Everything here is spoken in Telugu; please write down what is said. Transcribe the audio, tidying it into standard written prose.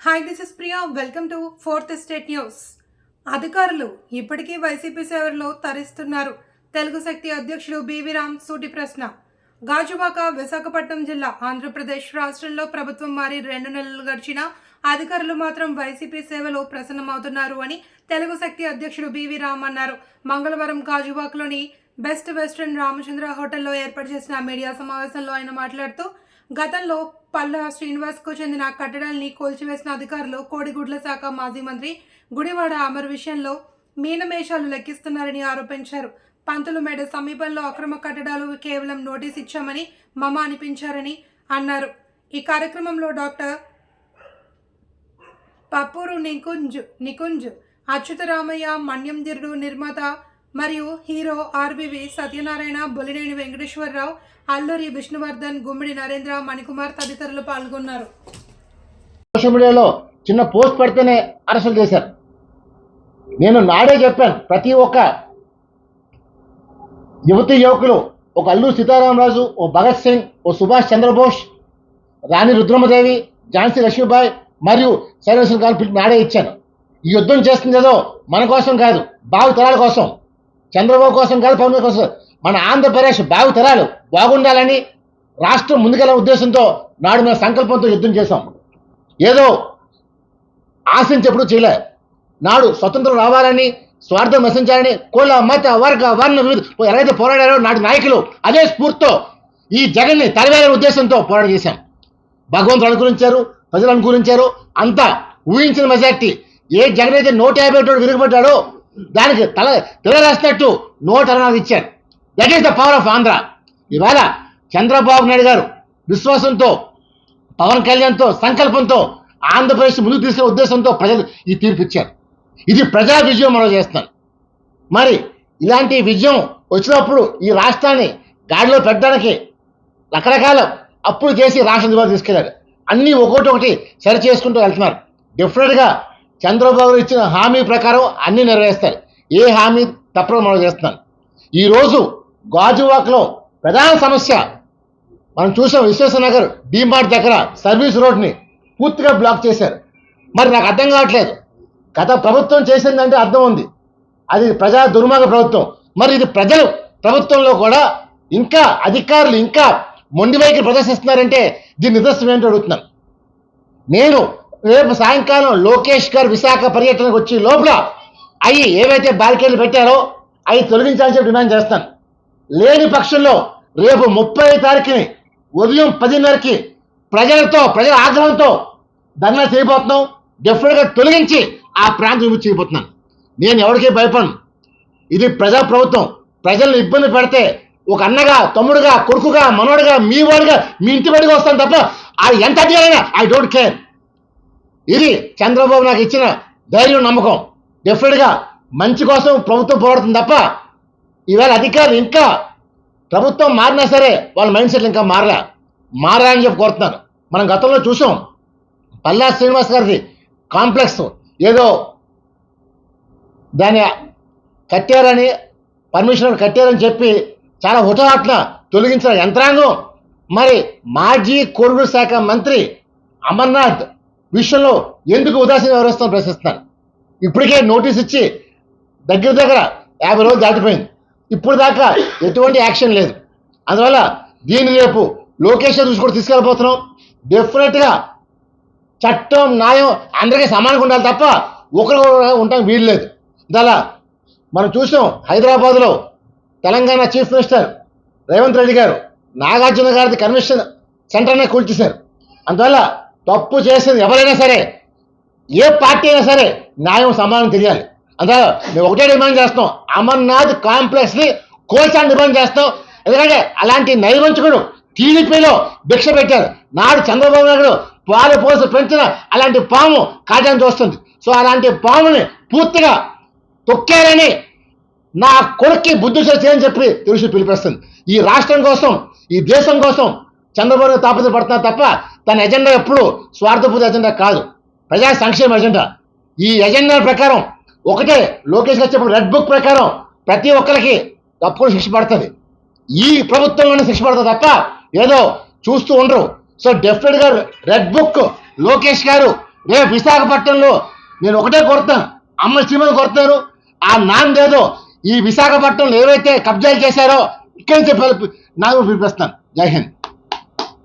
Hi, this is Priya. Welcome to fourth state news. అధికారులు ఇప్పటికీ వైసీపీ సేవల్లో తరిస్తున్నారు. తెలుగు శక్తి అధ్యక్షుడు బివి రామ్ సూటి ప్రశ్న. గాజువాక, విశాఖపట్నం జిల్లా, ఆంధ్రప్రదేశ్ రాష్ట్రంలో ప్రభుత్వం మారి 2 నెలలు గడిచినా అధికారులు మాత్రం వైసీపీ సేవలో ప్రసన్నమవుతున్నారు అని తెలుగు శక్తి అధ్యక్షుడు బివి రామ్ అన్నారు. మంగళవారం గాజువాకలోని బెస్ట్ వెస్టర్న్ రామచంద్ర హోటల్లో ఏర్పాటు చేసిన మీడియా సమావేశంలో ఆయన మాట్లాడుతూ, గతంలో పల్లా శ్రీనివాస్కు చెందిన కట్టడాల్ని కూల్చివేసిన అధికారులు కోడిగుడ్ల శాఖ మాజీ మంత్రి గుడివాడ అమర్ విషయంలో మీనమేషాలు లెక్కిస్తున్నారని ఆరోపించారు. పంతులుమేడ సమీపంలో అక్రమ కట్టడాలు కేవలం నోటీస్ ఇచ్చామని మమ అనిపించారని అన్నారు. ఈ కార్యక్రమంలో డాక్టర్ పప్పూరు నికుంజ్, అచ్యుతరామయ్య, మన్యం దిరుడు నిర్మాత మరియు హీరో ఆర్బివి సత్యనారాయణ, బొలినేని వెంకటేశ్వరరావు, అల్లూరి విష్ణువర్ధన్, గుమ్మిడి నరేంద్ర, మణికుమార్ తదితరులు పాల్గొన్నారు. సోషల్ మీడియాలో చిన్న పోస్ట్ పెడితేనే అరెస్టులు చేశారు. నేను నాడే చెప్పాను, ప్రతి ఒక్క యువతి యువకులు, ఒక అల్లూరి సీతారామరాజు, ఓ భగత్ సింగ్, ఓ సుభాష్ చంద్రబోస్, రాణి రుద్రమదేవి, ఝాన్సీ లక్ష్మీబాయి మరియు సైనికులు కాల్పికి నాడే ఇచ్చాను. ఈ యుద్ధం చేస్తుందేదో మన కోసం కాదు, బాగు తరాల కోసం, చంద్రబాబు కోసం కాదు, పవన్ కోసం, మన ఆంధ్రప్రదేశ్ బాగు తరాలు బాగుండాలని, రాష్ట్రం ముందుకెళ్ళే ఉద్దేశంతో నాడు మన సంకల్పంతో యుద్ధం చేశాం. ఏదో ఆశించేప్పుడు చేయలే. నాడు స్వతంత్రం రావాలని, స్వార్థం నశించాలని, కుల మత వర్గ వర్ణ వివిధ ఎవరైతే పోరాడారో నాటి నాయకులు అదే స్ఫూర్తితో ఈ జగన్ని తరివేయాలనే ఉద్దేశంతో పోరాటం చేశాం. భగవంతుడు అనుకూలించారు, ప్రజలు అనుకూలించారు, అంతా ఊహించిన మెజార్టీ. ఏ జగన్ అయితే 150 విరుగుపడ్డాడో దానికి తిరగేసినట్టు 164 ఇచ్చారు. That is the power of Andhra. ఇవాళ చంద్రబాబు నాయుడు గారు విశ్వాసంతో, పవన్ కళ్యాణ్తో సంకల్పంతో ఆంధ్రప్రదేశ్ ముందుకు తీసుకునే ఉద్దేశంతో ప్రజలు ఈ తీర్పు ఇచ్చారు. ఇది ప్రజా విజయం మనం చేస్తున్నాం. మరి ఇలాంటి విజయం వచ్చినప్పుడు ఈ రాష్ట్రాన్ని గాడిలో పెట్టడానికి రకరకాల అప్పులు చేసి రాష్ట్రం దివాళ తీసుకెళ్లారు. అన్నీ ఒకటి సరి చేసుకుంటూ వెళ్తున్నారు. డెఫినెట్గా చంద్రబాబు ఇచ్చిన హామీ ప్రకారం అన్నీ నెరవేరుస్తారు. ఏ హామీ తప్పడం మనం చేస్తున్నాం. ఈరోజు గాజువాక్లో ప్రధాన సమస్య మనం చూసాం. విశ్వేశ్వరనగర్ డీమార్ట్ దగ్గర సర్వీస్ రోడ్ని పూర్తిగా బ్లాక్ చేశారు. మరి నాకు అర్థం కావట్లేదు. గత ప్రభుత్వం చేసిందంటే అర్థం ఉంది, అది ప్రజా దుర్మార్గ ప్రభుత్వం. మరి ఇది ప్రజలు ప్రభుత్వంలో కూడా ఇంకా అధికారులు ఇంకా మొండి వైఖరి ప్రదర్శిస్తున్నారంటే దీని నిదర్శనం ఏంటో అడుగుతున్నాను. నేను రేపు సాయంకాలం లోకేష్ గారు విశాఖ పర్యటనకు వచ్చి లోపల అవి ఏవైతే బారికేడ్లు పెట్టారో అవి తొలగించాల్సి డిమాండ్ చేస్తాను. లేని పక్షంలో రేపు 30వ తారీఖుని ఉదయం 10:30కి ప్రజల ఆగ్రహంతో ధర్నా చేయబోతున్నాం. డెఫినెట్గా తొలగించి ఆ ప్రాంతం విముక్తి చేయబోతున్నాను. నేను ఎవరికీ భయపడను. ఇది ప్రజా ప్రభుత్వం. ప్రజలను ఇబ్బంది పెడితే ఒక అన్నగా, తమ్ముడుగా, కొడుకుగా, మనోడుగా, మీ వాడిగా, మీ ఇంటి బడిగా వస్తాను తప్ప అది ఎంత అడిగారైనా ఐ డోంట్ కేర్. ఇది చంద్రబాబు నాకు ఇచ్చిన ధైర్యం, నమ్మకం. డెఫినెట్గా మంచి కోసం ప్రభుత్వం పోరాడుతుంది తప్ప ఈవేళ అధికారులు ఇంకా ప్రభుత్వం మారినా సరే వాళ్ళ మైండ్ సెట్లు ఇంకా మారాలని చెప్పి కోరుతున్నాను. మనం గతంలో చూసాం, పల్లా శ్రీనివాస్ గారిది కాంప్లెక్స్ ఏదో దాన్ని కట్టారని, పర్మిషన్ కట్టారని చెప్పి చాలా హుటాహుటిన తొలగించిన యంత్రాంగం. మరి మాజీ కోరుడు శాఖ మంత్రి అమర్నాథ్ విషయంలో ఎందుకు ఉదాసీన వ్యవహరిస్తామని ప్రశ్నిస్తున్నాను. ఇప్పటికే నోటీస్ ఇచ్చి దగ్గర 50 రోజులు దాటిపోయింది. ఇప్పుడు దాకా ఎటువంటి యాక్షన్ లేదు. అందువల్ల దీన్ని రేపు లోకేష్ దృష్టి కూడా తీసుకెళ్ళిపోతున్నాం. డెఫినెట్గా చట్టం, న్యాయం అందరికీ సమానంగా ఉండాలి తప్ప ఒకరు ఉండటం వీలు లేదు. ఇలా మనం చూసాం, హైదరాబాద్లో తెలంగాణ చీఫ్ మినిస్టర్ రేవంత్ రెడ్డి గారు నాగార్జున గారి కన్వెన్షన్ సెంటర్నే కూల్చేశారు. అందువల్ల తప్పు చేసేది ఎవరైనా సరే, ఏ పార్టీ అయినా సరే న్యాయం సమానం తెలియాలి. అందువల్ల మేము ఒకటే డిమాండ్ చేస్తాం, అమర్నాథ్ కాంప్లెక్స్ని కోల్చాలని డిమాండ్ చేస్తాం. ఎందుకంటే అలాంటి నైవంచకుడు టీడీపీలో భిక్ష పెట్టారు. నాడు చంద్రబాబు నాయుడు పాలు పోసి పెంచిన అలాంటి పాము కాటాన్ని చూస్తుంది. సో అలాంటి పాముని పూర్తిగా తొక్కారని నా కొడుక్కి బుద్ధి చేయని చెప్పి తెలిసి పిలిపిస్తుంది. ఈ రాష్ట్రం కోసం, ఈ దేశం కోసం చంద్రబాబు తాపత్రపడుతున్నారు తప్ప తన ఎజెండా ఎప్పుడు స్వార్థపూరిత ఎజెండా కాదు, ప్రజా సంక్షేమ ఎజెండా. ఈ ఎజెండా ప్రకారం ఒకటే లోకేష్ గారు చెప్పిన రెడ్ బుక్ ప్రకారం ప్రతి ఒక్కరికి తప్పకుండా శిక్ష పడుతుంది. ఈ ప్రభుత్వంలోనే శిక్ష పడుతుంది తప్ప ఏదో చూస్తూ ఉండరు. సో డెఫినెట్గా రెడ్ బుక్ లోకేష్ గారు రేపు విశాఖపట్నంలో నేను ఒకటే కొడతాను, అమ్మ చీమలు కొడతారు. ఆ నాందేదో ఈ విశాఖపట్నంలో ఏవైతే కబ్జాలు చేశారో ఇక్కడి నుంచి నాకు పిలిపిస్తాను. జై హింద్.